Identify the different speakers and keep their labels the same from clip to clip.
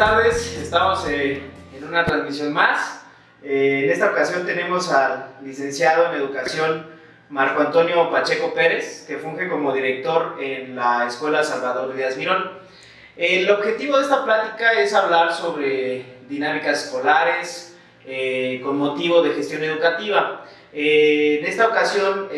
Speaker 1: tardes, estamos en una transmisión más. En esta ocasión tenemos al licenciado en Educación Marco Antonio Pacheco Pérez, que funge como director en la Escuela Salvador Díaz Mirón. El objetivo de esta plática es hablar sobre dinámicas escolares con motivo de gestión educativa. En esta ocasión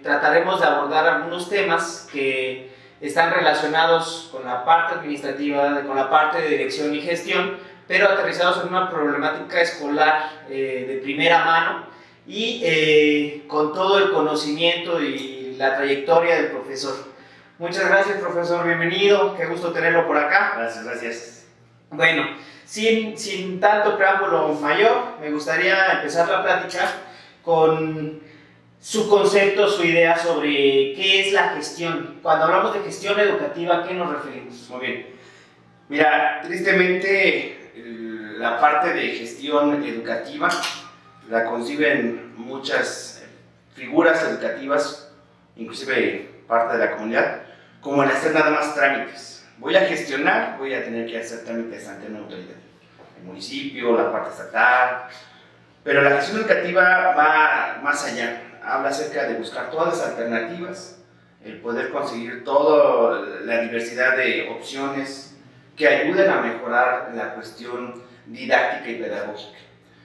Speaker 1: trataremos de abordar algunos temas que están relacionados con la parte administrativa, con la parte de dirección y gestión, pero aterrizados en una problemática escolar de primera mano y con todo el conocimiento y la trayectoria del profesor. Muchas gracias, profesor, bienvenido, qué gusto tenerlo por acá.
Speaker 2: Gracias.
Speaker 1: Bueno, sin tanto preámbulo mayor, me gustaría empezar la plática con su concepto, su idea sobre qué es la gestión. Cuando hablamos de gestión educativa, ¿a qué nos referimos?
Speaker 2: Muy bien. Mira, tristemente la parte de gestión educativa la conciben muchas figuras educativas, inclusive parte de la comunidad, como el hacer nada más trámites. Voy a gestionar, voy a tener que hacer trámites ante una autoridad, el municipio, la parte estatal, pero la gestión educativa va más allá. Habla acerca de buscar todas las alternativas, el poder conseguir toda la diversidad de opciones que ayuden a mejorar la cuestión didáctica y pedagógica.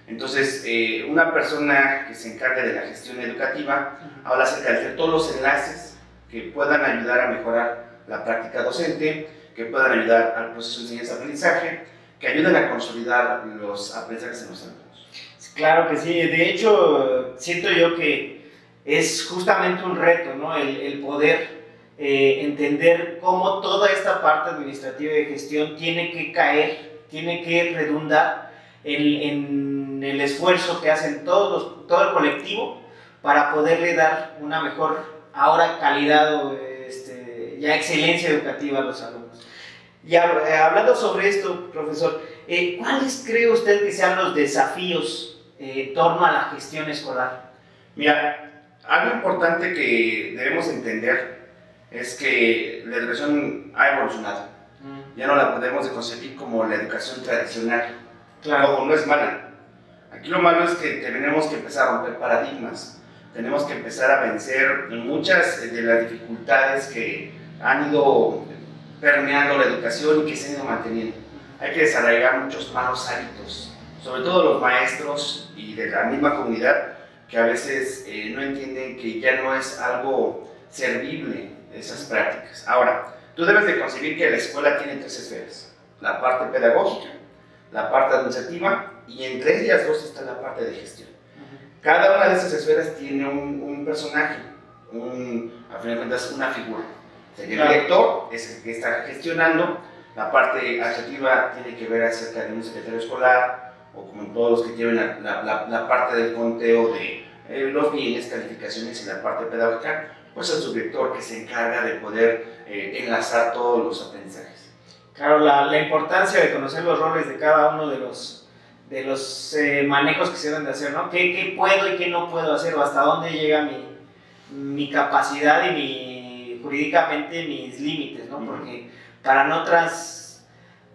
Speaker 2: Entonces, una persona que se encargue de la gestión educativa habla acerca de hacer todos los enlaces que puedan ayudar a mejorar la práctica docente, que puedan ayudar al proceso de enseñanza-aprendizaje, que ayuden a consolidar los aprendizajes en los alumnos.
Speaker 1: Claro que sí, de hecho, siento yo que es justamente un reto, ¿no? El poder entender cómo toda esta parte administrativa y de gestión tiene que caer, tiene que redundar en el esfuerzo que hacen todo el colectivo para poderle dar una mejor, ahora calidad o ya excelencia educativa a los alumnos. Y hablando sobre esto, profesor, ¿cuáles cree usted que sean los desafíos en torno a la gestión escolar?
Speaker 2: Mira, algo importante que debemos entender es que la educación ha evolucionado. Ya no la podemos concebir como la educación tradicional.
Speaker 1: Claro.
Speaker 2: No es mala. Aquí lo malo es que tenemos que empezar a romper paradigmas. Tenemos que empezar a vencer muchas de las dificultades que han ido permeando la educación y que se han ido manteniendo. Hay que desarraigar muchos malos hábitos, sobre todo los maestros y de la misma comunidad, que a veces no entienden que ya no es algo servible esas prácticas. Ahora, tú debes de concebir que la escuela tiene tres esferas: la parte pedagógica, la parte administrativa, y entre ellas dos está la parte de gestión. Cada una de esas esferas tiene un personaje, a fin de cuentas una figura. El director es el que está gestionando. La parte administrativa tiene que ver acerca de un secretario escolar, o como todos los que lleven la parte del conteo de los bienes, calificaciones, y la parte pedagógica, pues el subdirector, que se encarga de poder enlazar todos los aprendizajes.
Speaker 1: Claro, la importancia de conocer los roles de cada uno de los manejos que se deben de hacer, ¿no? ¿Qué puedo y qué no puedo hacer? ¿O hasta dónde llega mi capacidad y jurídicamente mis límites, ¿no? Porque para no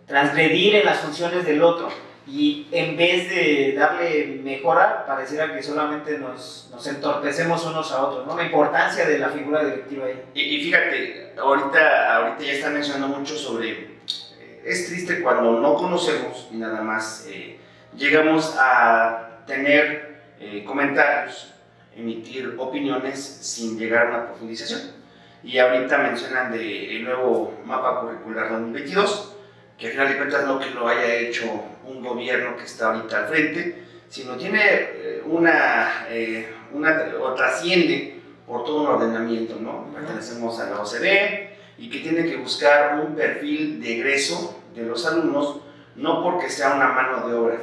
Speaker 1: transgredir en las funciones del otro, y en vez de darle mejora, pareciera que solamente nos entorpecemos unos a otros, ¿no? La importancia de la figura directiva ahí.
Speaker 2: Y fíjate, ahorita ya están mencionando mucho sobre, es triste cuando no conocemos y nada más llegamos a tener comentarios, emitir opiniones sin llegar a una profundización. Y ahorita mencionan el nuevo mapa curricular 2022, que al final de cuentas no que lo haya hecho un gobierno que está ahorita al frente, sino tiene o trasciende por todo un ordenamiento, ¿no? Pertenecemos a la OCDE, y que tiene que buscar un perfil de egreso de los alumnos, no porque sea una mano de obra.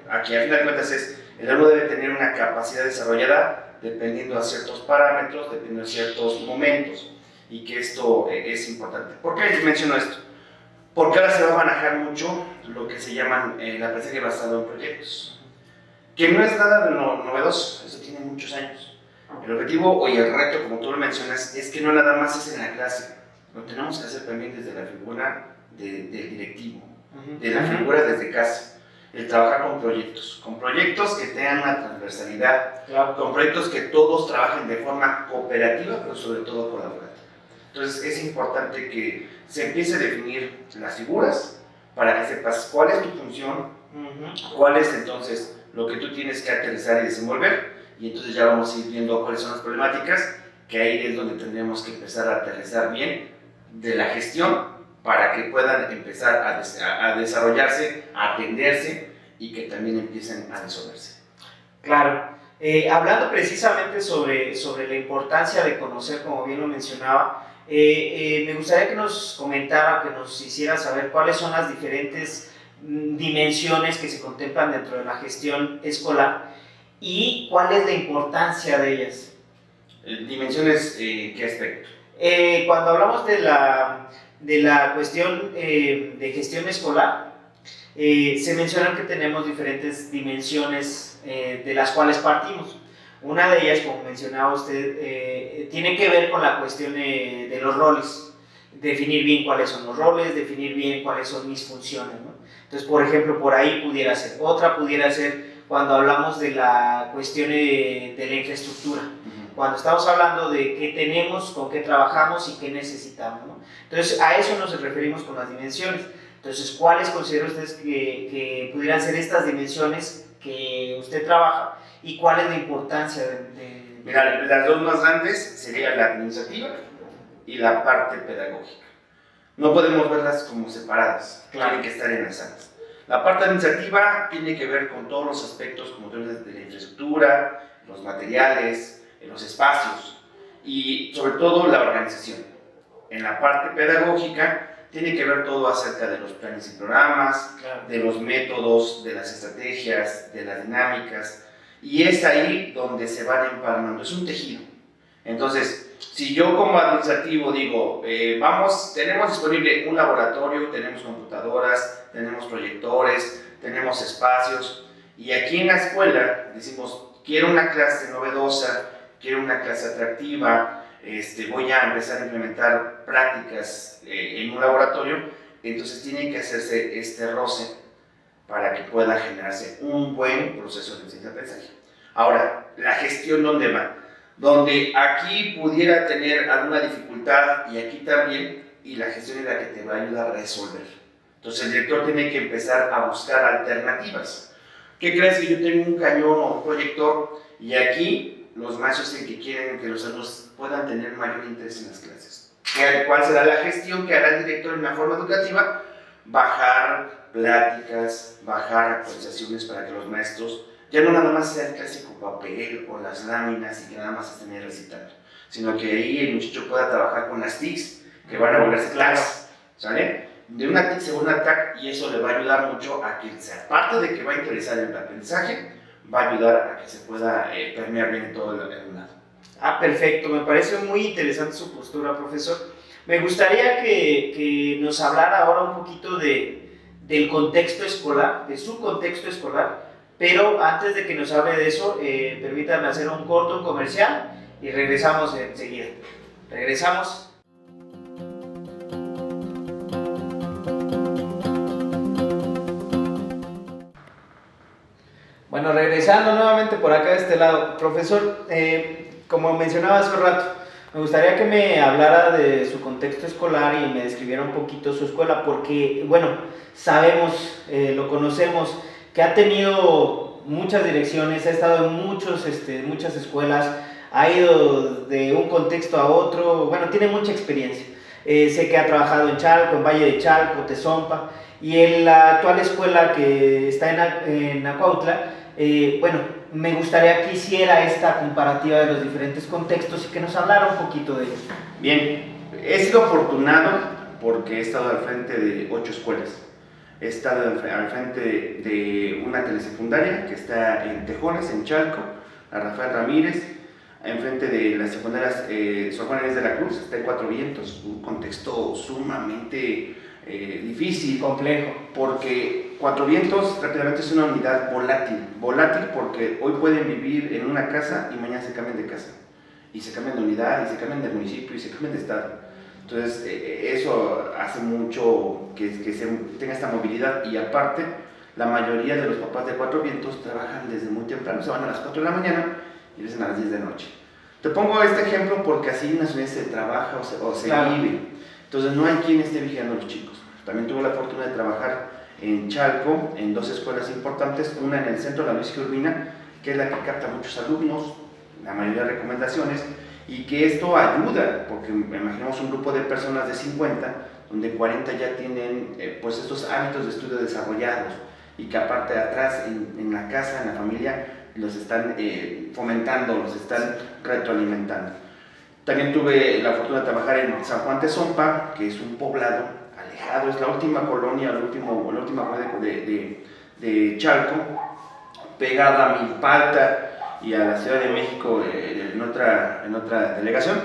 Speaker 2: Aquí al final de cuentas el alumno debe tener una capacidad desarrollada dependiendo de ciertos parámetros, dependiendo de ciertos momentos, y que esto es importante. ¿Por qué menciono esto? Porque ahora se va a manejar mucho lo que se llama el aprendizaje basado en proyectos, que no es nada de novedoso, eso tiene muchos años. El objetivo y el reto, como tú lo mencionas, es que no nada más es en la clase, lo tenemos que hacer también desde la figura del directivo. de la figura desde casa, el trabajar con proyectos que tengan una transversalidad,
Speaker 1: Claro.
Speaker 2: con proyectos que todos trabajen de forma cooperativa, pero sobre todo colaborativa. Entonces es importante que se empiece a definir las figuras para que sepas cuál es tu función, cuál es entonces lo que tú tienes que aterrizar y desenvolver, y entonces ya vamos a ir viendo cuáles son las problemáticas, que ahí es donde tendremos que empezar a aterrizar bien de la gestión para que puedan empezar a desarrollarse, a atenderse y que también empiecen a resolverse.
Speaker 1: Claro. Hablando precisamente sobre la importancia de conocer, como bien lo mencionaba, me gustaría que nos comentara, que nos hiciera saber cuáles son las diferentes dimensiones que se contemplan dentro de la gestión escolar y cuál es la importancia de ellas.
Speaker 2: ¿Dimensiones qué aspecto?
Speaker 1: Cuando hablamos de la cuestión de gestión escolar, se menciona que tenemos diferentes dimensiones de las cuales partimos. Una de ellas, como mencionaba usted, tiene que ver con la cuestión de los roles. Definir bien cuáles son los roles, definir bien cuáles son mis funciones, ¿no? Entonces, por ejemplo, por ahí pudiera ser. Otra pudiera ser cuando hablamos de la cuestión de la infraestructura. Cuando estamos hablando de qué tenemos, con qué trabajamos y qué necesitamos, ¿no? Entonces, a eso nos referimos con las dimensiones. Entonces, ¿cuáles considera ustedes que pudieran ser estas dimensiones que usted trabaja y cuál es la importancia de...
Speaker 2: Mira, las dos más grandes serían la administrativa y la parte pedagógica. No podemos verlas como separadas,
Speaker 1: Claro.
Speaker 2: Tienen que estar enlazadas. La parte administrativa tiene que ver con todos los aspectos, como tú dices, de la infraestructura, los materiales, los espacios y sobre todo la organización. En la parte pedagógica tiene que ver todo acerca de los planes y programas,
Speaker 1: Claro.
Speaker 2: de los métodos, de las estrategias, de las dinámicas, y es ahí donde se van empalmando, es un tejido. Entonces, si yo como administrativo digo, tenemos disponible un laboratorio, tenemos computadoras, tenemos proyectores, tenemos espacios, y aquí en la escuela decimos, quiero una clase novedosa, quiero una clase atractiva, voy a empezar a implementar prácticas en un laboratorio, entonces tiene que hacerse este roce para que pueda generarse un buen proceso de enseñanza-aprendizaje. Ahora, la gestión, ¿dónde va? Donde aquí pudiera tener alguna dificultad y aquí también, y la gestión es la que te va a ayudar a resolver. Entonces el director tiene que empezar a buscar alternativas. ¿Qué crees que yo tengo un cañón o un proyector y aquí los maestros que quieren que los alumnos puedan tener mayor interés en las clases? ¿Cuál será la gestión que hará el director en la forma educativa? Bajar pláticas, bajar actualizaciones para que los maestros ya no nada más sea el clásico papel o las láminas y que nada más estén recitando, sino que ahí el muchacho pueda trabajar con las TICs que van a volverse clases, ¿sale? De una TIC se vuelve una TAC y eso le va a ayudar mucho a que, aparte de que va a interesar en el aprendizaje, va a ayudar a que se pueda permear bien en todo el alumnado.
Speaker 1: Ah, perfecto, me parece muy interesante su postura, profesor. Me gustaría que nos hablara ahora un poquito del contexto escolar, de su contexto escolar, pero antes de que nos hable de eso, permítanme hacer un corto comercial y regresamos enseguida. Regresamos. Bueno, regresando nuevamente por acá de este lado, profesor, como mencionaba hace un rato, me gustaría que me hablara de su contexto escolar y me describiera un poquito su escuela, porque, bueno, sabemos, lo conocemos, que ha tenido muchas direcciones, ha estado en muchas escuelas, ha ido de un contexto a otro, bueno, tiene mucha experiencia. Sé que ha trabajado en Chalco, en Valle de Chalco, Tezompa, y en la actual escuela que está en Acuautla, bueno, me gustaría que hiciera esta comparativa de los diferentes contextos y que nos hablara un poquito de ellos.
Speaker 2: Bien, he sido afortunado porque he estado al frente de 8 escuelas. He estado al frente de una telesecundaria que está en Tejones, en Chalco, la Rafael Ramírez, enfrente de las secundarias Sor Juana Inés de la Cruz, está en Cuatro Vientos, un contexto sumamente difícil,
Speaker 1: complejo,
Speaker 2: porque Cuatro Vientos rápidamente es una unidad volátil porque hoy pueden vivir en una casa y mañana se cambian de casa, y se cambian de unidad, y se cambian de municipio, y se cambian de estado. Entonces, eso hace mucho que se tenga esta movilidad, y aparte, la mayoría de los papás de Cuatro Vientos trabajan desde muy temprano, se van a las 4 de la mañana y regresan a las 10 de la noche. Te pongo este ejemplo porque así en las unidades se trabaja o se
Speaker 1: Claro.
Speaker 2: vive. Entonces, no hay quien esté vigilando a los chicos. También tuve la fortuna de trabajar en Chalco, en 2 escuelas importantes, una en el centro, la Luis G. Urbina, que es la que capta muchos alumnos, la mayoría de recomendaciones, y que esto ayuda, porque imaginemos un grupo de personas de 50, donde 40 ya tienen pues estos hábitos de estudio desarrollados, y que aparte de atrás, en la casa, en la familia, los están fomentando, los están retroalimentando. También tuve la fortuna de trabajar en San Juan Tezompa, que es un poblado alejado, es la última colonia, la última colonia de Chalco, pegada a Milpalta y a la Ciudad de México en otra delegación,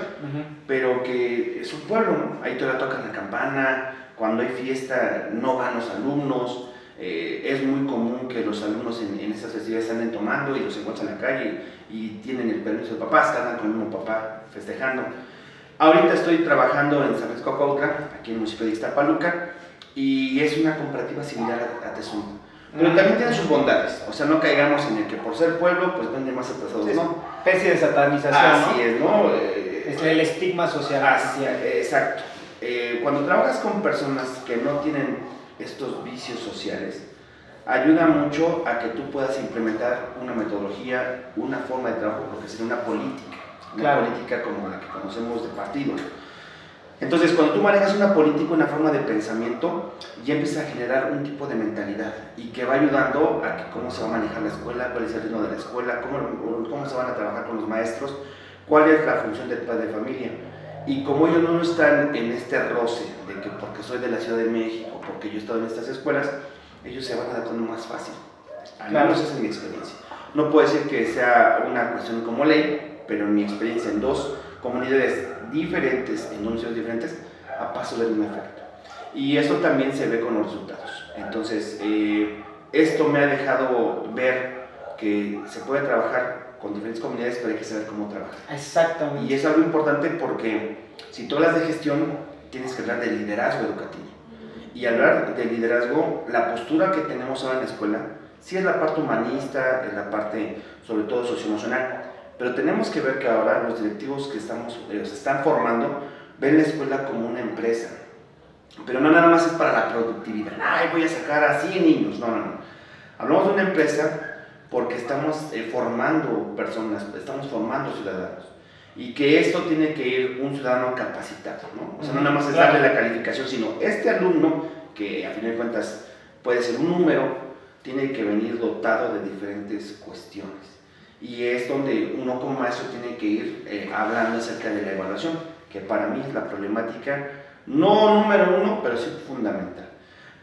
Speaker 2: pero que es un pueblo, ¿no? Ahí todavía tocan la campana, cuando hay fiesta no van los alumnos, es muy común que los alumnos en estas festividades anden tomando y los encuentran en la calle y tienen el permiso de papás, andan con el mismo papá festejando. Ahorita estoy trabajando en San Francisco Cuautla, aquí en el municipio de Ixtapaluca, y es una comparativa similar a Tezumpa. Pero también tiene sus bondades, o sea, no caigamos en el que por ser pueblo, pues venden más atrasados,
Speaker 1: Sí,
Speaker 2: ¿no?
Speaker 1: especie de satanización,
Speaker 2: Así
Speaker 1: ¿no?
Speaker 2: es, ¿no?
Speaker 1: Es el estigma social.
Speaker 2: Exacto. Cuando trabajas con personas que no tienen estos vicios sociales, ayuda mucho a que tú puedas implementar una metodología, una forma de trabajo, porque sería una política, política como la que conocemos de partido. Entonces, cuando tú manejas una política, una forma de pensamiento, ya empiezas a generar un tipo de mentalidad, y que va ayudando a que cómo se va a manejar la escuela, cuál es el ritmo de la escuela, cómo se van a trabajar con los maestros, cuál es la función del padre de familia. Y como ellos no están en este roce de que porque soy de la Ciudad de México, porque yo he estado en estas escuelas, ellos se van adaptando más fácil. Al menos esa es mi experiencia. No puedo decir que sea una cuestión como ley, pero en mi experiencia en 2 comunidades diferentes, en municipios diferentes, a paso del mismo efecto. Y eso también se ve con los resultados. Entonces, esto me ha dejado ver que se puede trabajar con diferentes comunidades, pero hay que saber cómo trabajar.
Speaker 1: Exactamente.
Speaker 2: Y es algo importante porque si tú hablas de gestión, tienes que hablar de liderazgo educativo. Y hablar de liderazgo, la postura que tenemos ahora en la escuela, sí es la parte humanista, es la parte sobre todo socioemocional, pero tenemos que ver que ahora los directivos que se están formando ven la escuela como una empresa. Pero no nada más es para la productividad. Ay, voy a sacar a 100 niños. No. Hablamos de una empresa porque estamos formando personas, estamos formando ciudadanos. Y que esto tiene que ir un ciudadano capacitado, ¿no? O sea, no nada más es darle la calificación, sino este alumno, que a fin de cuentas puede ser un número, tiene que venir dotado de diferentes cuestiones. Y es donde uno como maestro tiene que ir hablando acerca de la evaluación, que para mí es la problemática, no número 1, pero sí fundamental.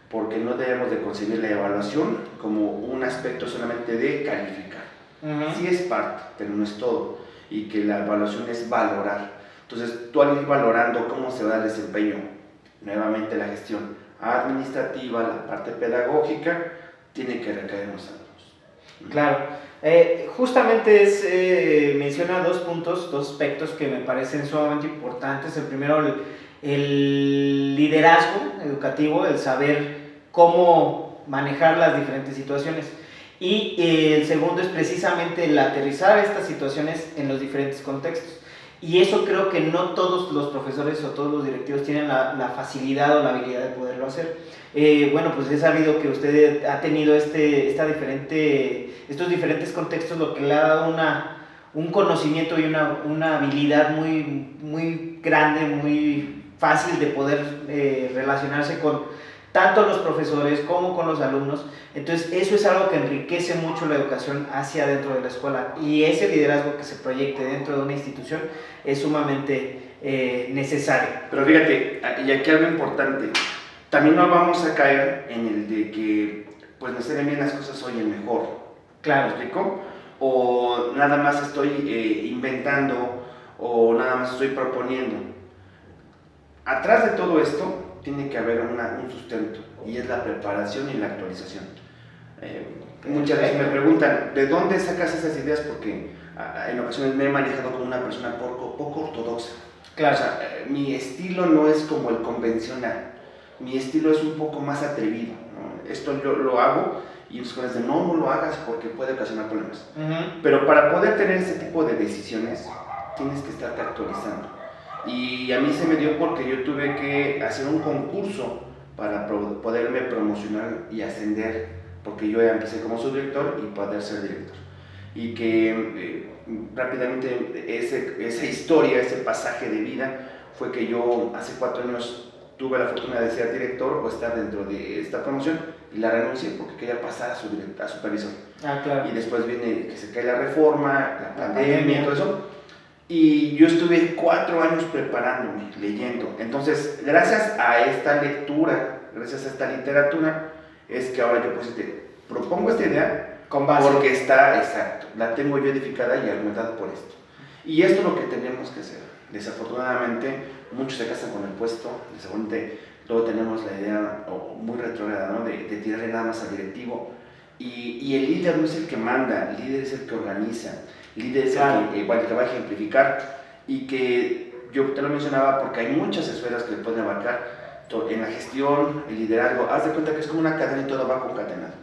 Speaker 2: Porque no debemos de concebir la evaluación como un aspecto solamente de calificar. Sí es parte, pero no es todo. Y que la evaluación es valorar. Entonces, tú al ir valorando cómo se va el desempeño, nuevamente la gestión administrativa, la parte pedagógica, tiene que recaer en los alumnos.
Speaker 1: Claro. Justamente menciona 2 puntos, 2 aspectos que me parecen sumamente importantes. El primero, el liderazgo educativo, el saber cómo manejar las diferentes situaciones. Y el segundo es precisamente el aterrizar estas situaciones en los diferentes contextos. Y eso creo que no todos los profesores o todos los directivos tienen la facilidad o la habilidad de poderlo hacer. Bueno, pues he sabido que usted ha tenido estos diferentes contextos, lo que le ha dado un conocimiento y una habilidad muy grande, muy fácil de poder relacionarse con tanto los profesores como con los alumnos. Entonces eso es algo que enriquece mucho la educación hacia dentro de la escuela, y ese liderazgo que se proyecte dentro de una institución es sumamente necesario.
Speaker 2: Pero fíjate, y aquí algo importante, también no vamos a caer en el de que pues me salen bien las cosas, soy el mejor.
Speaker 1: Claro.
Speaker 2: ¿Me explico? O nada más estoy inventando, o nada más estoy proponiendo. Atrás de todo esto tiene que haber un sustento, y es la preparación y la actualización. Muchas veces me preguntan, ¿de dónde sacas esas ideas? Porque en ocasiones me he manejado como una persona poco ortodoxa.
Speaker 1: Claro.
Speaker 2: O sea, mi estilo no es como el convencional, mi estilo es un poco más atrevido, ¿no? Esto yo lo hago y los jóvenes dicen, no lo hagas porque puede ocasionar problemas. Pero para poder tener ese tipo de decisiones, tienes que estarte actualizando. Y a mí se me dio porque yo tuve que hacer un concurso para poderme promocionar y ascender, porque yo ya empecé como subdirector y poder ser director. Y que rápidamente esa historia, ese pasaje de vida, fue que yo hace 4 años tuve la fortuna de ser director o estar dentro de esta promoción y la renuncié porque quería pasar a supervisor.
Speaker 1: Claro.
Speaker 2: Y después viene que se cae la reforma, la pandemia y todo eso. Y yo estuve 4 años preparándome, leyendo. Entonces, gracias a esta lectura, gracias a esta literatura, es que ahora yo pues propongo esta idea
Speaker 1: con base.
Speaker 2: Porque está, exacto, la tengo yo edificada y argumentada por esto. Y esto es lo que tenemos que hacer. Desafortunadamente, muchos se casan con el puesto, desafortunadamente, luego tenemos la idea muy retrógrada, ¿no? de tirarle nada más al directivo. Y el líder no es el que manda, el líder es el que organiza, el líder es el que va a ejemplificar. Y que yo te lo mencionaba porque hay muchas esferas que le pueden abarcar en la gestión, el liderazgo. Haz de cuenta que es como una cadena y todo va concatenado.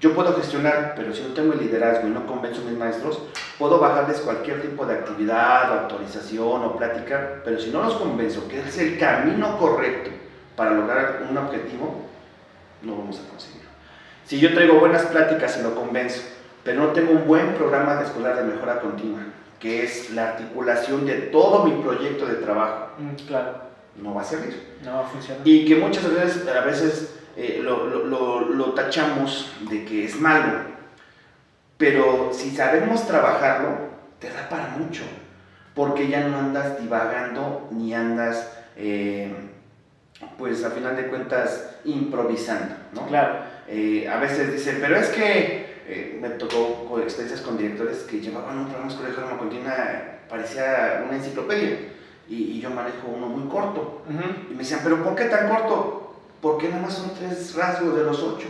Speaker 2: Yo puedo gestionar, pero si no tengo el liderazgo y no convenzo a mis maestros, puedo bajarles cualquier tipo de actividad o autorización o plática, pero si no los convenzo que es el camino correcto para lograr un objetivo, no vamos a conseguirlo. Si yo traigo buenas pláticas y lo convenzo, pero no tengo un buen programa de escolar de mejora continua, que es la articulación de todo mi proyecto de trabajo,
Speaker 1: claro,
Speaker 2: no va a servir.
Speaker 1: No va a funcionar.
Speaker 2: Y que muchas veces lo tachamos de que es malo, pero si sabemos trabajarlo, te da para mucho, porque ya no andas divagando ni andas, pues a final de cuentas, improvisando, ¿no?
Speaker 1: Claro.
Speaker 2: A veces dicen, pero es que me tocó experiencias con directores que llevaban un programa escolar de forma continua, parecía una enciclopedia, y yo manejo uno muy corto, y me decían, pero ¿por qué tan corto? Porque nada más son 3 rasgos de los 8.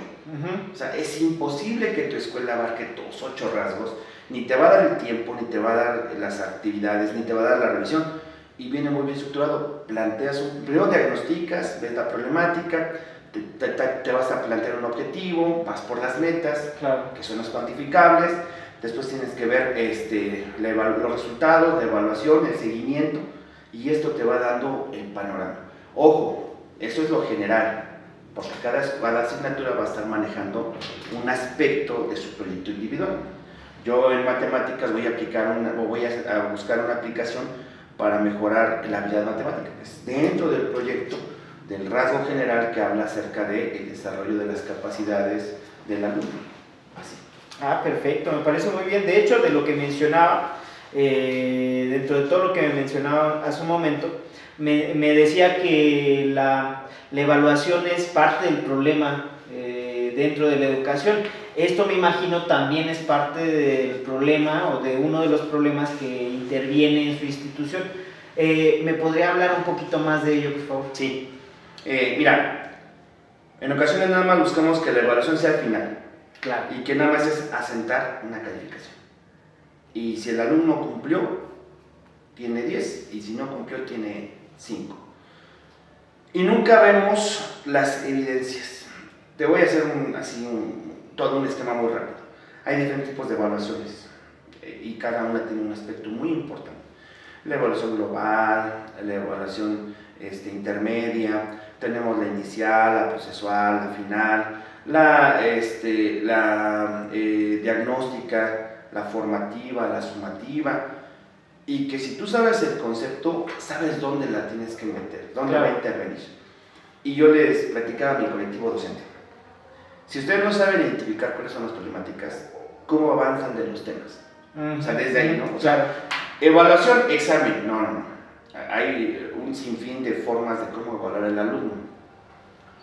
Speaker 2: O sea, es imposible que tu escuela abarque los 8 rasgos, ni te va a dar el tiempo, ni te va a dar las actividades, ni te va a dar la revisión. Y viene muy bien estructurado. Planteas primero diagnosticas, ves la problemática, te vas a plantear un objetivo, vas por las metas,
Speaker 1: claro,
Speaker 2: que son las cuantificables. Después tienes que ver los resultados, la evaluación, el seguimiento, y esto te va dando el panorama. Ojo, eso es lo general, porque cada asignatura va a estar manejando un aspecto de su proyecto individual. Yo en matemáticas voy a buscar una aplicación para mejorar la habilidad matemática, pues, dentro del proyecto, del rasgo general que habla acerca del desarrollo de las capacidades del alumno. Así.
Speaker 1: Perfecto, me parece muy bien. De hecho, de lo que mencionaba, dentro de todo lo que me mencionaba hace un momento, me decía que la evaluación es parte del problema dentro de la educación. Esto me imagino también es parte del problema o de uno de los problemas que interviene en su institución. ¿Me podría hablar un poquito más de ello, por favor?
Speaker 2: Sí. Mira, en ocasiones nada más buscamos que la evaluación sea al final.
Speaker 1: Claro.
Speaker 2: Y que nada más es asentar una calificación. Y si el alumno cumplió, tiene 10, y si no cumplió, tiene 5. Y nunca vemos las evidencias. Te voy a hacer todo un esquema muy rápido. Hay diferentes tipos de evaluaciones y cada una tiene un aspecto muy importante. La evaluación global, la evaluación intermedia, tenemos la inicial, la procesual, la final, la diagnóstica, la formativa, la sumativa. Y que si tú sabes el concepto, sabes dónde la tienes que meter, dónde va a intervenir. Y yo les platicaba a mi colectivo docente. Si ustedes no saben identificar cuáles son las problemáticas, ¿cómo avanzan de los temas? O sea, desde ahí, ¿no? O sea, evaluación, examen, no. Hay un sinfín de formas de cómo evaluar al alumno.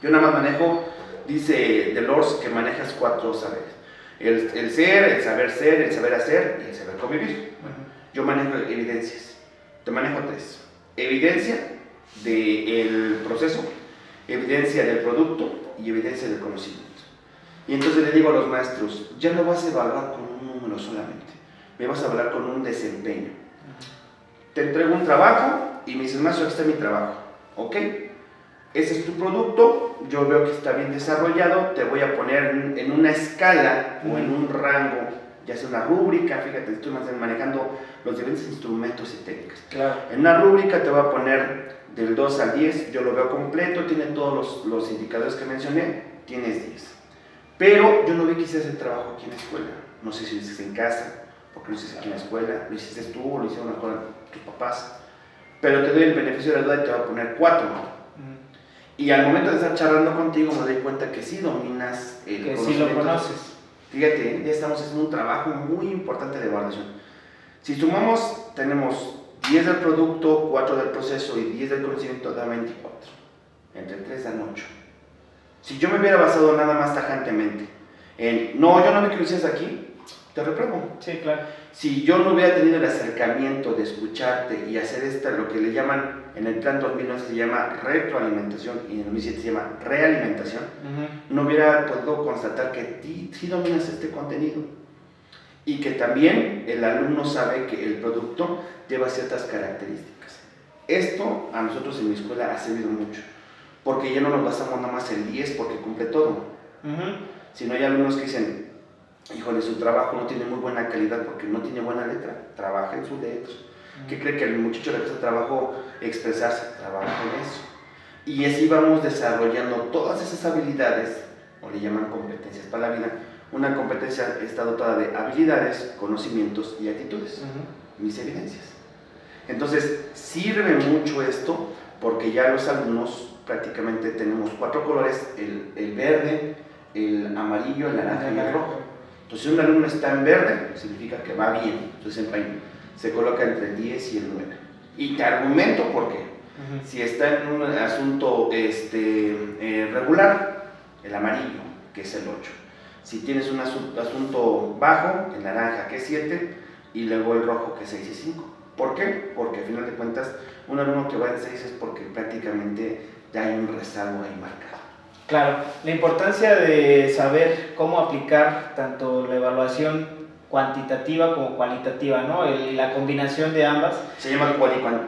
Speaker 2: Yo nada más manejo, dice Delors, que manejas 4 saberes. El ser, el saber hacer y el saber convivir. Yo manejo evidencias, te manejo 3. Evidencia del proceso, evidencia del producto y evidencia del conocimiento. Y entonces le digo a los maestros, ya no vas a evaluar con un número solamente, me vas a evaluar con un desempeño. Te entrego un trabajo y me dices, maestro, aquí está mi trabajo, ¿ok? Ese es tu producto, yo veo que está bien desarrollado, te voy a poner en una escala o en un rango, ya sea una rúbrica, fíjate, estoy manejando los diferentes instrumentos y técnicas.
Speaker 1: Claro.
Speaker 2: En una rúbrica te voy a poner del 2 al 10, yo lo veo completo, tiene todos los indicadores que mencioné, tienes 10. Pero yo no vi que hicieras el trabajo aquí en la escuela, no sé si lo hiciste en casa, porque lo hiciste aquí en la escuela, lo hiciste tú o lo hicieron mejor tus papás, pero te doy el beneficio de la duda y te voy a poner 4. Y al momento de estar charlando contigo me doy cuenta que sí dominas el
Speaker 1: que
Speaker 2: conocimiento.
Speaker 1: sí lo conoces.
Speaker 2: Fíjate, ya estamos haciendo un trabajo muy importante de evaluación. Si sumamos, tenemos 10 del producto, 4 del proceso y 10 del conocimiento, da 24. Entre 3 dan 8. Si yo me hubiera basado nada más tajantemente en, no, yo no me quiero decir aquí, te repruebo.
Speaker 1: Sí, claro.
Speaker 2: Si yo no hubiera tenido el acercamiento de escucharte y hacer lo que le llaman, en el plan 2011 se llama retroalimentación y en el 2007 se llama realimentación, no hubiera podido constatar que sí dominas este contenido y que también el alumno sabe que el producto lleva ciertas características. Esto a nosotros en mi escuela ha servido mucho, porque ya no nos basamos nada más en 10 porque cumple todo, sino hay alumnos que dicen, híjole, su trabajo no tiene muy buena calidad porque no tiene buena letra, trabaja en su letra. ¿Qué cree que el muchacho le cuesta trabajo expresarse? Trabaja en eso. Y así vamos desarrollando todas esas habilidades, o le llaman competencias para la vida. Una competencia está dotada de habilidades, conocimientos y actitudes, mis evidencias. Entonces, sirve mucho esto porque ya los alumnos prácticamente tenemos 4 colores, el verde, el amarillo, el naranja y el rojo. Entonces, si un alumno está en verde, significa que va bien, su desempeño se coloca entre el 10 y el 9. Y te argumento por qué. Si está en un asunto regular, el amarillo, que es el 8. Si tienes un asunto bajo, el naranja, que es 7, y luego el rojo, que es 6 y 5. ¿Por qué? Porque al final de cuentas, un alumno que va en 6 es porque prácticamente ya hay un rezago ahí marcado.
Speaker 1: Claro, la importancia de saber cómo aplicar tanto la evaluación cuantitativa como cualitativa, ¿no? La combinación de ambas.
Speaker 2: Se llama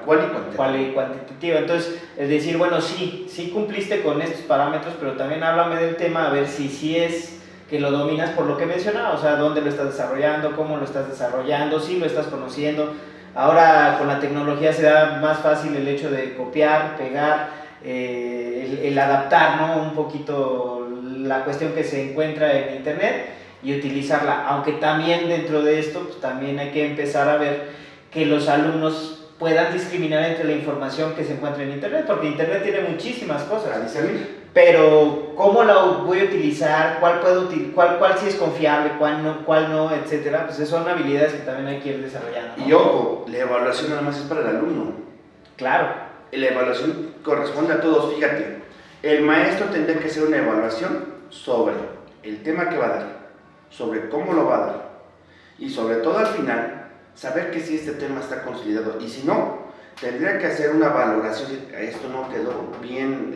Speaker 1: cuantitativa. Entonces, es decir, bueno, sí cumpliste con estos parámetros, pero también háblame del tema, a ver si es que lo dominas por lo que mencionaba, o sea, dónde lo estás desarrollando, cómo lo estás desarrollando, si lo estás conociendo. Ahora con la tecnología se da más fácil el hecho de copiar, pegar, el adaptar, ¿no? Un poquito la cuestión que se encuentra en internet y utilizarla, aunque también dentro de esto pues, también hay que empezar a ver que los alumnos puedan discriminar entre la información que se encuentra en internet, porque internet tiene muchísimas cosas, pero cómo la voy a utilizar, cuál sí es confiable, cuál no, etcétera, pues son habilidades que también hay que ir desarrollando, ¿no?
Speaker 2: Y ojo, la evaluación nada más es para el alumno.
Speaker 1: Claro.
Speaker 2: La evaluación corresponde a todos, fíjate, el maestro tendría que hacer una evaluación sobre el tema que va a dar, sobre cómo lo va a dar y sobre todo al final saber que si este tema está consolidado y si no, tendría que hacer una valoración si esto no quedó bien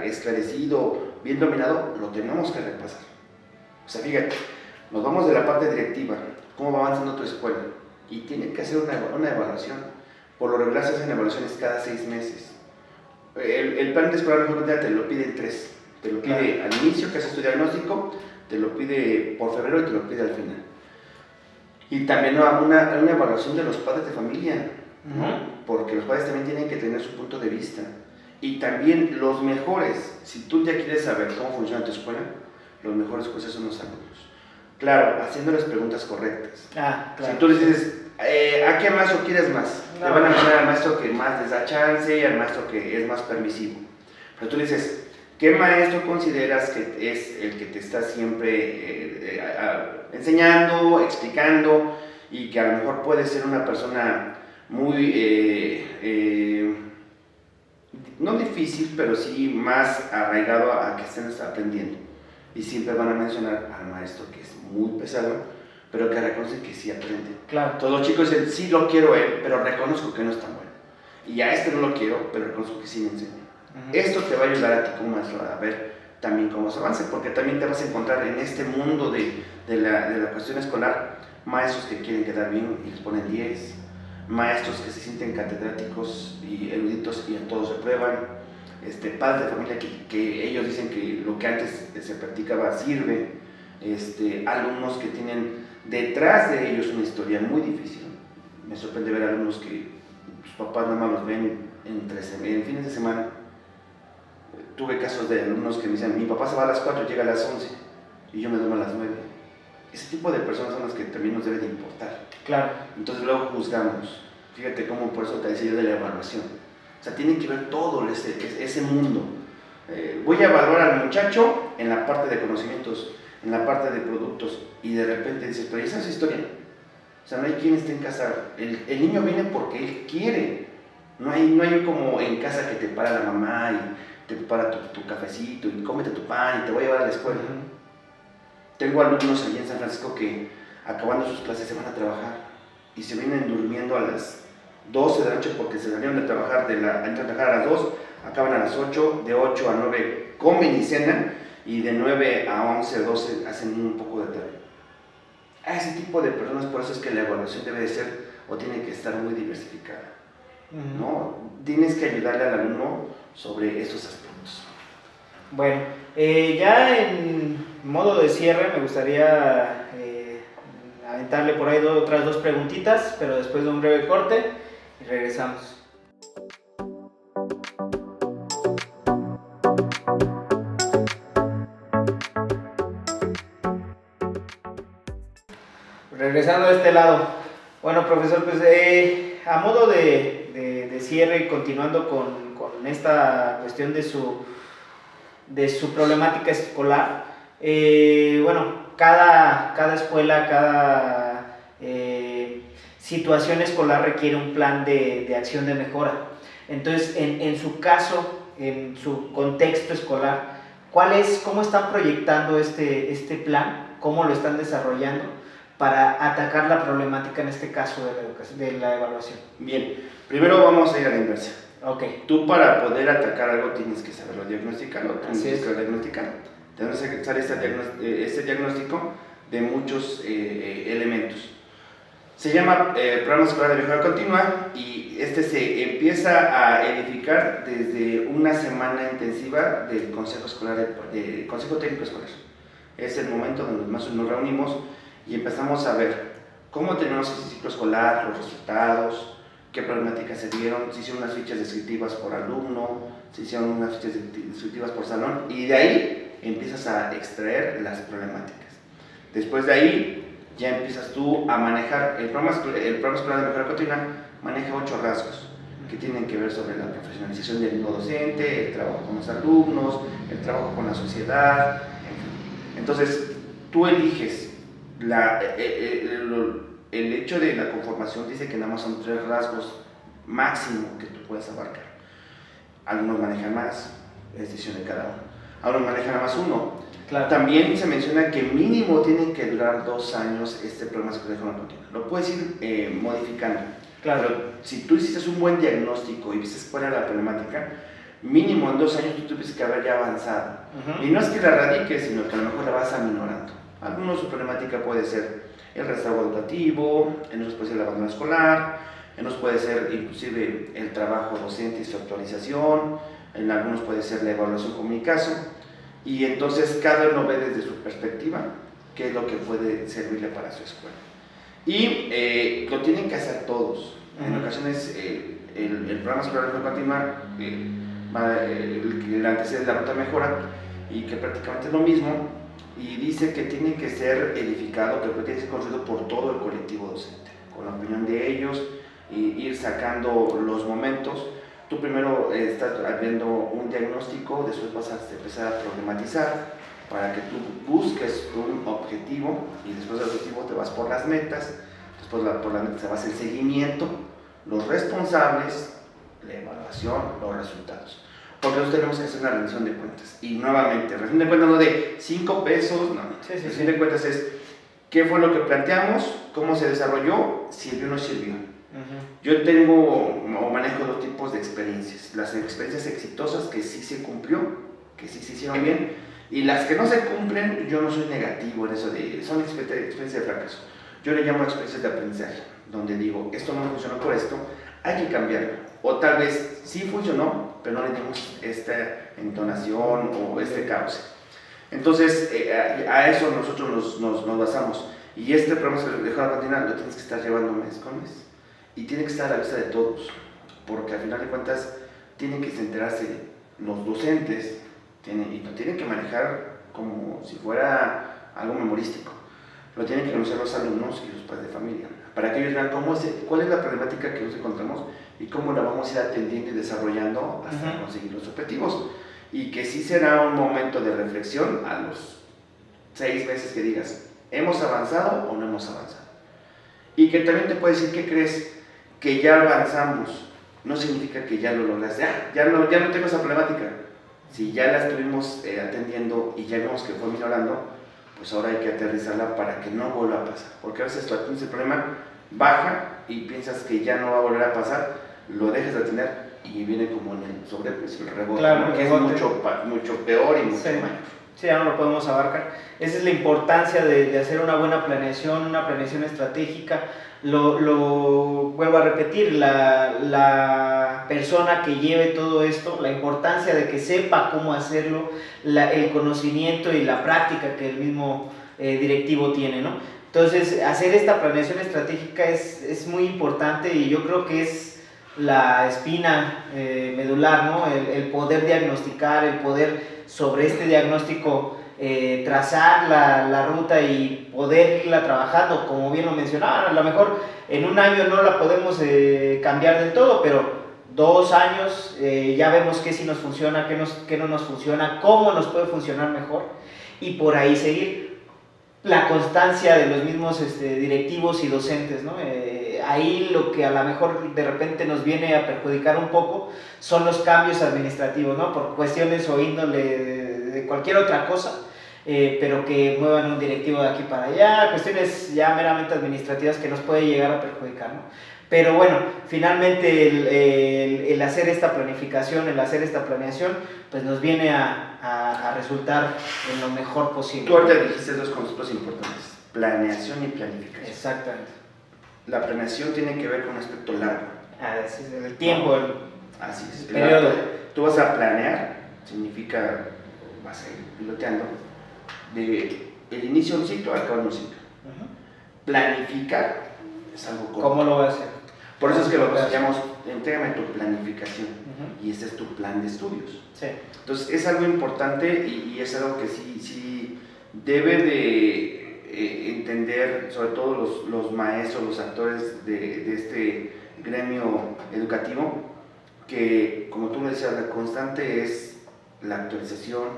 Speaker 2: esclarecido, bien dominado, lo tenemos que repasar. O sea, fíjate, nos vamos de la parte directiva, cómo va avanzando tu escuela y tiene que hacer una evaluación. Por lo regular se hacen evaluaciones cada 6 meses. El plan de escolar mejor te lo pide en 3, te lo pide al inicio que haces tu diagnóstico, te lo pide por febrero y te lo pide al final. Y también una evaluación de los padres de familia, ¿no? Porque los padres también tienen que tener su punto de vista. Y también los mejores, si tú ya quieres saber cómo funciona tu escuela, los mejores jueces son los alumnos. Claro, haciéndoles preguntas correctas.
Speaker 1: Claro.
Speaker 2: Si tú les dices, ¿a qué maestro quieres más? Le van a poner al maestro que más les da chance y al maestro que es más permisivo. Pero tú le dices, ¿qué maestro consideras que es el que te está siempre enseñando, explicando y que a lo mejor puede ser una persona muy, no difícil, pero sí más arraigado a que estén aprendiendo? Y siempre van a mencionar al maestro que es muy pesado, pero que reconoce que sí aprende.
Speaker 1: Claro.
Speaker 2: Todos los chicos dicen, sí lo quiero él, pero reconozco que no es tan bueno. Y a este no lo quiero, pero reconozco que sí me enseña. Esto te va a ayudar a ti como maestro a ver también cómo se avanza, porque también te vas a encontrar en este mundo de la cuestión escolar maestros que quieren quedar bien y les ponen 10, maestros que se sienten catedráticos y eruditos y en todos reprueban, padres de familia que ellos dicen que lo que antes se practicaba sirve, alumnos que tienen detrás de ellos una historia muy difícil. Me sorprende ver alumnos que sus papás nada más los ven en fines de semana. Tuve casos de alumnos que me dicen, mi papá se va a las 4, llega a las 11 y yo me duermo a las 9. Ese tipo de personas son las que también nos deben de importar.
Speaker 1: Claro.
Speaker 2: Entonces luego juzgamos. Fíjate cómo por eso te decía yo de la evaluación. O sea, tienen que ver todo ese mundo. Voy a evaluar al muchacho en la parte de conocimientos, en la parte de productos, y de repente dices, pero esa es su historia. O sea, no hay quien esté en casa. El niño viene porque él quiere. No hay como en casa que te para la mamá y te prepara tu cafecito y cómete tu pan y te voy a llevar a la escuela. Tengo alumnos allí en San Francisco que acabando sus clases se van a trabajar y se vienen durmiendo a las 12 de la noche porque se salieron de trabajar, entran a trabajar a las 2, acaban a las 8, de 8 a 9 comen y cenan, y de 9 a 11 o 12 hacen un poco de terreno. A ese tipo de personas, por eso es que la evaluación debe de ser o tiene que estar muy diversificada, ¿no? Tienes que ayudarle al alumno sobre estos aspectos.
Speaker 1: Bueno, ya en modo de cierre me gustaría aventarle por ahí otras 2 preguntitas, pero después de un breve corte y regresamos. Regresando a este lado. Bueno, profesor, pues a modo de cierre y continuando con esta cuestión de su problemática escolar, bueno, cada escuela, cada situación escolar requiere un plan de acción de mejora. Entonces, en su caso, en su contexto escolar, ¿cómo están proyectando este plan? ¿Cómo lo están desarrollando para atacar la problemática, en este caso de la evaluación?
Speaker 2: Bien, primero vamos a ir a la inversa.
Speaker 1: Okay.
Speaker 2: Tú para poder atacar algo tienes que saberlo diagnosticarlo, tienes que saber diagnosticarlo. Tenemos que usar este diagnóstico de muchos elementos. Se llama Programa Escolar de Mejora Continua y se empieza a edificar desde una semana intensiva del Consejo Técnico Escolar. Es el momento donde más nos reunimos y empezamos a ver cómo tenemos ese ciclo escolar, los resultados, qué problemáticas se dieron, se hicieron unas fichas descriptivas por alumno, se hicieron unas fichas descriptivas por salón, y de ahí empiezas a extraer las problemáticas. Después de ahí ya empiezas tú a manejar, el programa escolar de mejora continua maneja 8 rasgos que tienen que ver sobre la profesionalización del mismo docente, el trabajo con los alumnos, el trabajo con la sociedad, en fin. Entonces, tú eliges el hecho de la conformación dice que nada más son 3 rasgos máximo que tú puedes abarcar. Algunos manejan más, es decisión de cada uno. Algunos manejan nada más 1.
Speaker 1: Claro.
Speaker 2: También se menciona que mínimo tienen que durar 2 años este programa escolar de forma continua. Lo puedes ir modificando.
Speaker 1: Claro.
Speaker 2: Pero si tú hiciste un buen diagnóstico y viste cuál era la problemática, mínimo en 2 años tú tuviste que haber ya avanzado. Y no es que la radiques, sino que a lo mejor la vas aminorando. Algunos su problemática puede ser el rezago educativo, en otros puede ser el abandono escolar, en otros puede ser inclusive el trabajo docente y su actualización, en algunos puede ser la evaluación como mi caso, y entonces cada uno ve desde su perspectiva qué es lo que puede servirle para su escuela. Y lo tienen que hacer todos. En ocasiones el programa escolar de continuar, el antecede de la ruta mejora, y que prácticamente es lo mismo, y dice que tiene que ser edificado, que tiene que ser construido por todo el colectivo docente, con la opinión de ellos, y ir sacando los momentos. Tú primero estás viendo un diagnóstico, después vas a empezar a problematizar para que tú busques un objetivo, y después del objetivo te vas por las metas, después por las metas te vas el seguimiento, los responsables, la evaluación, los resultados. Porque nosotros tenemos que hacer una rendición de cuentas. Y nuevamente, rendición de cuentas no de 5 pesos, no. Rendición de cuentas es qué fue lo que planteamos, cómo se desarrolló, sirvió o no sirvió. Yo tengo o manejo 2 tipos de experiencias. Las experiencias exitosas que sí se cumplió, que sí se hicieron bien, y las que no se cumplen, yo no soy negativo en eso de son experiencias de fracaso. yo le llamo experiencias de aprendizaje, donde digo, esto no funcionó por esto, hay que cambiarlo. O tal vez sí funcionó, pero no le dimos esta entonación o este cauce. Entonces, a eso nosotros nos basamos. Y este programa de Mejora Continua lo tienes que estar llevando mes con mes. Y tiene que estar a la vista de todos, porque al final de cuentas tienen que enterarse los docentes y lo tienen que manejar como si fuera algo memorístico. Lo tienen que conocer los alumnos y los padres de familia, para que ellos vean cuál es la problemática que nos encontramos y cómo la vamos a ir atendiendo y desarrollando hasta conseguir los objetivos. Y que sí será un momento de reflexión a los 6 meses que digas, ¿hemos avanzado o no hemos avanzado? Y que también te puede decir, ¿qué crees? Que ya avanzamos, no significa que ya lo lograste, ya no tengo esa problemática. Si ya la estuvimos atendiendo y ya vemos que fue mejorando, pues ahora hay que aterrizarla para que no vuelva a pasar. Porque a veces tú atiendes el problema, baja y piensas que ya no va a volver a pasar, lo dejas de atender y viene como en el sobreprecio, el rebote,
Speaker 1: claro,
Speaker 2: que es mucho peor y mucho mayor.
Speaker 1: Sí, ya no lo podemos abarcar. Esa es la importancia de hacer una buena planeación, una planeación estratégica. Lo vuelvo a repetir, la persona que lleve todo esto, la importancia de que sepa cómo hacerlo, el conocimiento y la práctica que el mismo directivo tiene, ¿no? Entonces, hacer esta planeación estratégica es muy importante y yo creo que es la espina medular, ¿no? El poder diagnosticar, el poder sobre este diagnóstico trazar la ruta y poder irla trabajando, como bien lo mencionaba. A lo mejor en un año no la podemos cambiar del todo, pero 2 años ya vemos qué sí nos funciona, qué no nos funciona, cómo nos puede funcionar mejor y por ahí seguir. La constancia de los mismos directivos y docentes, ¿no? Ahí lo que a lo mejor de repente nos viene a perjudicar un poco son los cambios administrativos, ¿no? Por cuestiones o índole de cualquier otra cosa, pero que muevan un directivo de aquí para allá, cuestiones ya meramente administrativas que nos puede llegar a perjudicar, ¿no? Pero bueno, finalmente el hacer esta planificación, el hacer esta planeación, pues nos viene a resultar en lo mejor posible.
Speaker 2: Tú ahorita dijiste 2 conceptos importantes, planeación y planificación.
Speaker 1: Exactamente.
Speaker 2: La planeación tiene que ver con un aspecto largo.
Speaker 1: Así es, el tiempo.
Speaker 2: Así es.
Speaker 1: Periodo.
Speaker 2: Tú vas a planear, significa, vas a ir piloteando, de el inicio de un ciclo al cabo de un ciclo. Planificar es algo corto.
Speaker 1: ¿Cómo lo va a hacer?
Speaker 2: Por eso es que lo llamamos, entrégame tu planificación, y este es tu plan de estudios.
Speaker 1: Sí.
Speaker 2: Entonces es algo importante y es algo que sí debe de entender, sobre todo los maestros, los actores de este gremio educativo, que como tú me decías, la constante es la actualización,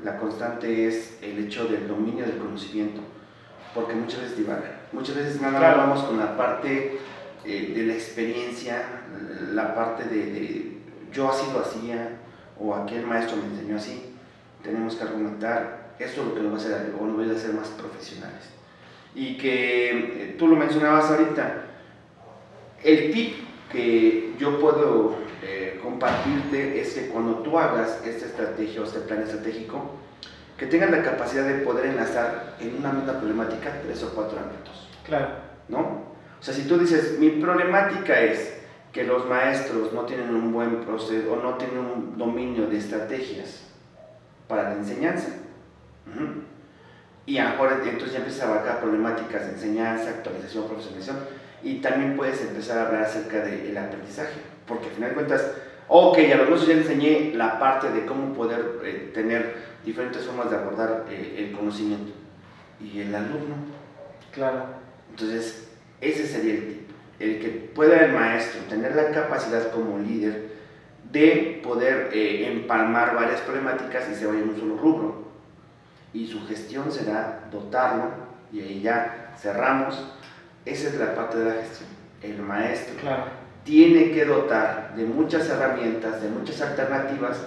Speaker 2: la constante es el hecho del dominio del conocimiento, porque muchas veces divaga, muchas veces nada más vamos con la parte de la experiencia, la parte de yo así lo hacía o aquel maestro me enseñó así. Tenemos que argumentar, esto es lo que nos va a hacer, o nos va a hacer más profesionales. Y que tú lo mencionabas ahorita, el tip que yo puedo compartirte es que cuando tú hagas esta estrategia o este plan estratégico, que tengas la capacidad de poder enlazar en una misma problemática 3 o 4 ámbitos.
Speaker 1: Claro.
Speaker 2: ¿No? O sea, si tú dices, mi problemática es que los maestros no tienen un buen proceso o no tienen un dominio de estrategias para la enseñanza, y ahora entonces ya empiezas a abarcar problemáticas de enseñanza, actualización, profesionalización, y también puedes empezar a hablar acerca del aprendizaje, porque al final de cuentas, ok, a los maestros ya les enseñé la parte de cómo poder tener diferentes formas de abordar el conocimiento, y el alumno.
Speaker 1: Claro.
Speaker 2: Entonces, ese sería el tip, el que pueda el maestro tener la capacidad como líder de poder empalmar varias problemáticas y se vaya en un solo rubro, y su gestión será dotarlo, y ahí ya cerramos. Esa es la parte de la gestión. El maestro tiene que dotar de muchas herramientas, de muchas alternativas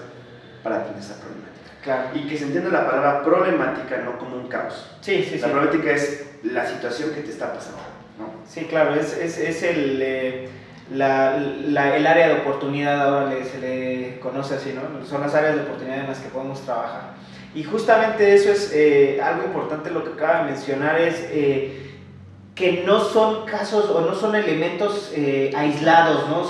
Speaker 2: para atender esa problemática. Y que se entienda la palabra problemática no como un caos. La problemática es la situación que te está pasando, ¿no?
Speaker 1: Sí, claro, es el área de oportunidad, ahora se le conoce así, ¿no? Son las áreas de oportunidad en las que podemos trabajar. Y justamente eso es algo importante, lo que acaba de mencionar es que no son casos o no son elementos aislados, ¿no?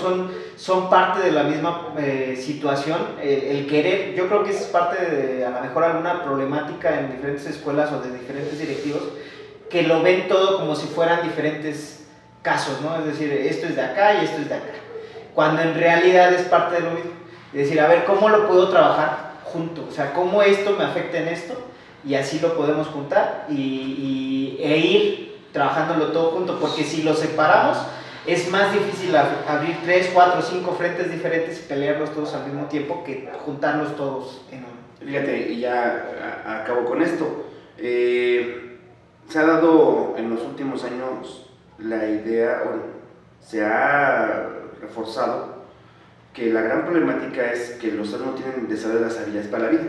Speaker 1: Son parte de la misma situación. El querer, yo creo que es parte de a lo mejor alguna problemática en diferentes escuelas o de diferentes directivos, que lo ven todo como si fueran diferentes casos, ¿no? Es decir, esto es de acá y esto es de acá, cuando en realidad es parte de lo mismo. Es decir, a ver, ¿cómo lo puedo trabajar junto? O sea, ¿cómo esto me afecta en esto? Y así lo podemos juntar e ir trabajándolo todo junto, porque si lo separamos es más difícil abrir 3, 4, 5 frentes diferentes y pelearlos todos al mismo tiempo que juntarlos todos en uno.
Speaker 2: Fíjate, y ya acabo con esto. Se ha dado en los últimos años la idea, bueno, se ha reforzado que la gran problemática es que los alumnos tienen desarrollado las habilidades para la vida,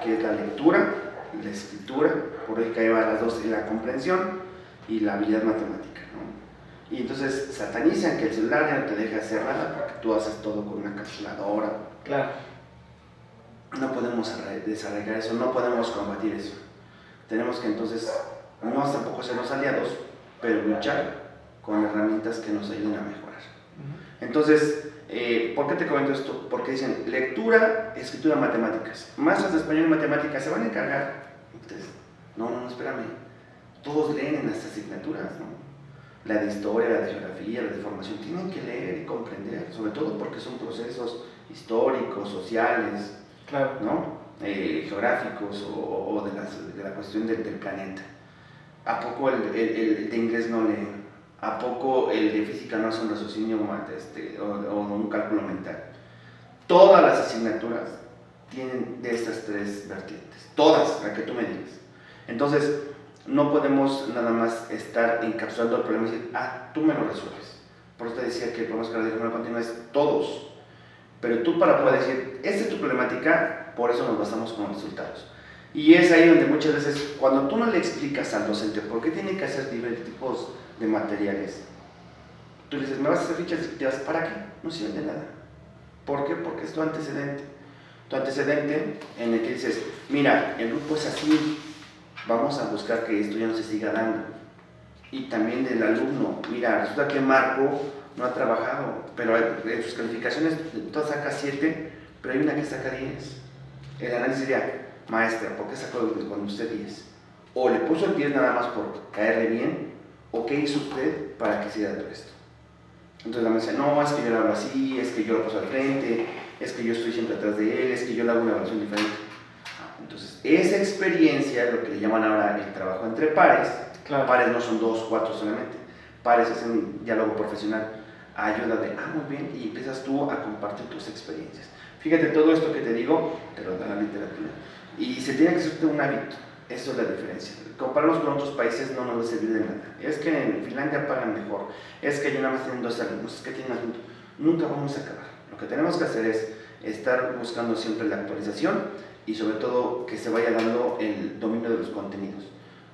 Speaker 2: que es la lectura, la escritura, por ahí que va las dos, y la comprensión y la habilidad matemática, ¿no? Y entonces satanizan que el celular ya no te deja hacer nada porque tú haces todo con una calculadora.
Speaker 1: Claro.
Speaker 2: No podemos desarraigar eso, no podemos combatir eso. Tenemos que entonces, no tampoco ser los aliados, pero luchar con herramientas que nos ayuden a mejorar. Entonces, ¿por qué te comento esto? Porque dicen lectura, escritura, matemáticas. Maestras de español y matemáticas se van a encargar. Entonces, no, espérame. Todos leen en las asignaturas, ¿no? La de historia, la de geografía, la de formación, tienen que leer y comprender, sobre todo porque son procesos históricos, sociales,
Speaker 1: claro,
Speaker 2: ¿no? Geográficos o de la cuestión del planeta. ¿A poco el de inglés no leen? ¿A poco el de física no hace un raciocinio o un cálculo mental? Todas las asignaturas tienen de estas tres vertientes, todas, la que tú me digas. Entonces, no podemos nada más estar encapsulando el problema y decir, tú me lo resuelves. Por eso te decía que el problema escolar de forma continua es todos. Pero tú para poder decir, esta es tu problemática, por eso nos basamos con los resultados. Y es ahí donde muchas veces, cuando tú no le explicas al docente por qué tiene que hacer diferentes tipos de materiales, tú le dices, ¿me vas a hacer fichas descriptivas? ¿Para qué? No sirve de nada. ¿Por qué? Porque es tu antecedente. Tu antecedente en el que dices, mira, el grupo es así, vamos a buscar que esto ya no se siga dando. Y también del alumno, mira, resulta que Marco no ha trabajado, pero en sus calificaciones todas saca 7, pero hay una que saca 10. El análisis diría, maestra, ¿por qué sacó cuando usted 10? O le puso el 10 nada más por caerle bien, o qué hizo usted para que hiciera todo esto. Entonces la maestra dice, no, es que yo lo hago así, es que yo lo paso al frente, es que yo estoy siempre atrás de él, es que yo le hago una evaluación diferente. Entonces, esa experiencia, lo que le llaman ahora el trabajo entre pares, claro. Pares no son 2, 4 solamente, pares es un diálogo profesional, ayuda de, muy bien, y empiezas tú a compartir tus experiencias. Fíjate, todo esto que te digo, te lo da la literatura, y se tiene que hacerte un hábito, eso es la diferencia. Compararnos con otros países no nos va a servir de nada, es que en Finlandia pagan mejor, es que ellos nada más tienen 2 alumnos, es que tienen alumnos, nunca vamos a acabar. Lo que tenemos que hacer es estar buscando siempre la actualización, y sobre todo que se vaya dando el dominio de los contenidos,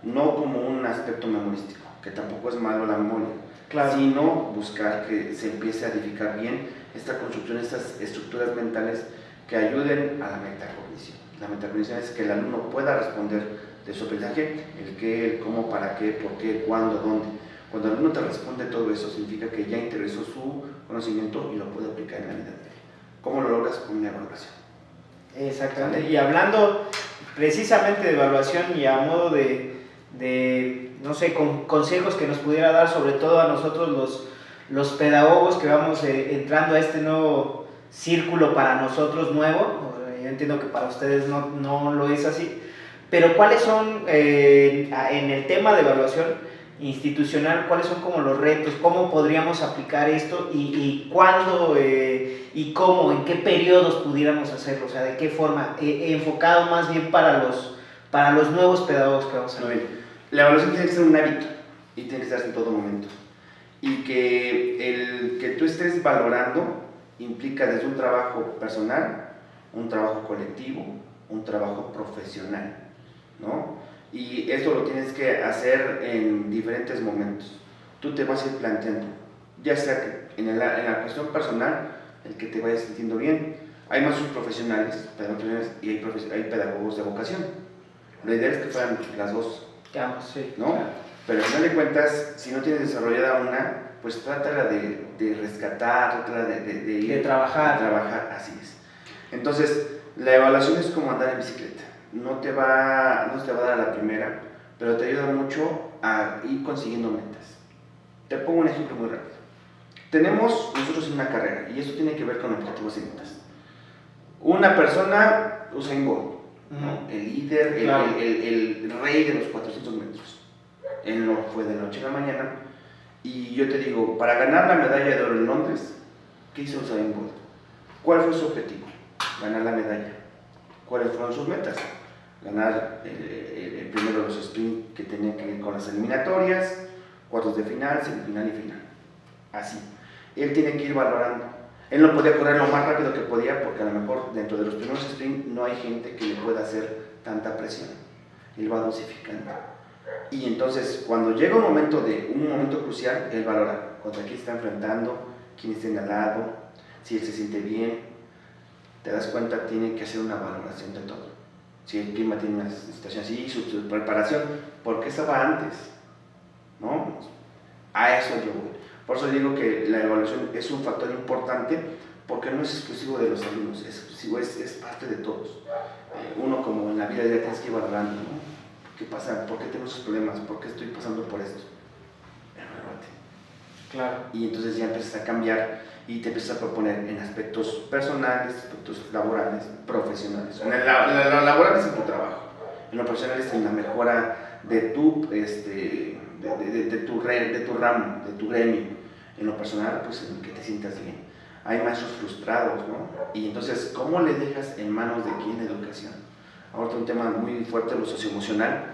Speaker 2: no como un aspecto memorístico, que tampoco es malo la memoria, claro. Sino buscar que se empiece a edificar bien esta construcción, estas estructuras mentales que ayuden a la metacognición. La metacognición es que el alumno pueda responder de su aprendizaje, el qué, el cómo, para qué, por qué, cuándo, dónde. Cuando el alumno te responde todo eso, significa que ya interesó su conocimiento y lo puede aplicar en la vida diaria. ¿Cómo lo logras? Con una evaluación.
Speaker 1: Exactamente, y hablando precisamente de evaluación y a modo de no sé, con consejos que nos pudiera dar sobre todo a nosotros los pedagogos que vamos entrando a este nuevo círculo para nosotros nuevo, yo entiendo que para ustedes no lo es así, pero ¿cuáles son en el tema de evaluación institucional, cuáles son como los retos, cómo podríamos aplicar esto y cuándo y cómo, en qué periodos pudiéramos hacerlo, o sea, de qué forma, enfocado más bien para los nuevos pedagogos que vamos a ver?
Speaker 2: La evaluación tiene que ser un hábito y tiene que estar en todo momento. Y que el que tú estés valorando implica desde un trabajo personal, un trabajo colectivo, un trabajo profesional, ¿no? Y esto lo tienes que hacer en diferentes momentos. Tú te vas a ir planteando, ya sea que en la cuestión personal, el que te vayas sintiendo bien. Hay maestros profesionales y hay pedagogos de vocación. La idea es que fueran las dos,
Speaker 1: Ya, sí,
Speaker 2: ¿no?
Speaker 1: claro.
Speaker 2: Pero al final de cuentas, si no tienes desarrollada una, pues trátala de rescatar, trátala de ir
Speaker 1: de trabajar.
Speaker 2: a trabajar, así es. Entonces, la evaluación es como andar en bicicleta. No te va a dar a la primera, pero te ayuda mucho a ir consiguiendo metas. Te pongo un ejemplo muy rápido. Tenemos nosotros una carrera, y eso tiene que ver con objetivos y metas. Una persona, Usain Bolt, ¿no? El líder, el rey de los 400 metros. Él no fue de noche a la mañana. Y yo te digo, para ganar la medalla de oro en Londres, ¿qué hizo Usain Bolt? ¿Cuál fue su objetivo? Ganar la medalla. ¿Cuáles fueron sus metas? Ganar el primero de los sprints que tenían que ir con las eliminatorias, cuartos de final, semifinal y final. Así. Él tiene que ir valorando. Él no podía correr lo más rápido que podía porque a lo mejor dentro de los primeros sprints no hay gente que le pueda hacer tanta presión. Él va dosificando. Y entonces, cuando llega un momento crucial, él valora contra quién está enfrentando, quién está al lado, si él se siente bien. Te das cuenta, tiene que hacer una valoración de todo. Si el clima tiene una situación así, su preparación, ¿por qué estaba antes? ¿No? A eso yo voy. Por eso digo que la evaluación es un factor importante porque no es exclusivo de los alumnos, es parte de todos. Uno como en la vida ya tienes que ir valorando, ¿no? ¿Qué pasa? ¿Por qué tengo esos problemas? ¿Por qué estoy pasando por esto?
Speaker 1: Claro.
Speaker 2: Y entonces ya empiezas a cambiar y te empiezas a proponer en aspectos personales, aspectos laborales, profesionales. En lo laboral es en tu trabajo, en lo profesional es en la mejora de tu ramo, de tu gremio. En lo personal, pues en que te sientas bien. Hay maestros frustrados, ¿no? Y entonces, ¿cómo le dejas en manos de quién la educación? Ahorita un tema muy fuerte, lo socioemocional,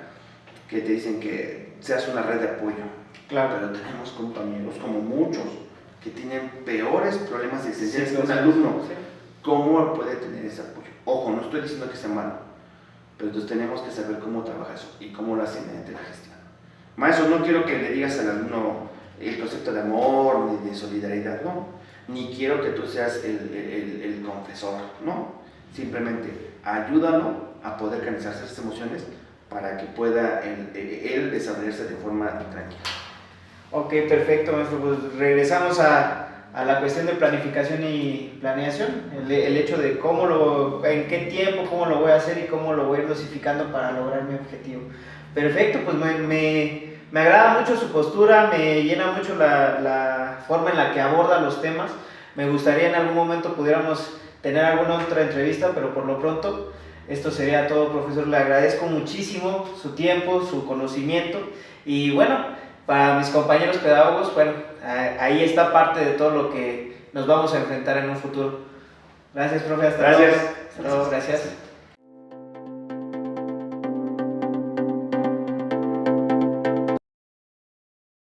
Speaker 2: que te dicen que seas una red de apoyo.
Speaker 1: Claro.
Speaker 2: Pero tenemos compañeros, como muchos, que tienen peores problemas existenciales que un alumno.
Speaker 1: Sí.
Speaker 2: ¿Cómo puede tener ese apoyo? Ojo, no estoy diciendo que sea malo, pero entonces tenemos que saber cómo trabaja eso y cómo lo hacen mediante la gestión. Maestro, no quiero que le digas al alumno el concepto de amor ni de solidaridad, no. Ni quiero que tú seas el confesor, no. Simplemente ayúdalo a poder canalizarse esas emociones para que pueda él desarrollarse de forma tranquila.
Speaker 1: Ok, perfecto, maestro. Pues regresamos a la cuestión de planificación y planeación, el hecho de en qué tiempo, cómo lo voy a hacer y cómo lo voy a ir dosificando para lograr mi objetivo. Perfecto, pues me agrada mucho su postura, me llena mucho la forma en la que aborda los temas. Me gustaría en algún momento pudiéramos tener alguna otra entrevista, pero por lo pronto esto sería todo, profesor. Le agradezco muchísimo su tiempo, su conocimiento y bueno, para mis compañeros pedagogos, bueno, ahí está parte de todo lo que nos vamos a enfrentar en un futuro. Gracias, profe. Hasta luego. Gracias.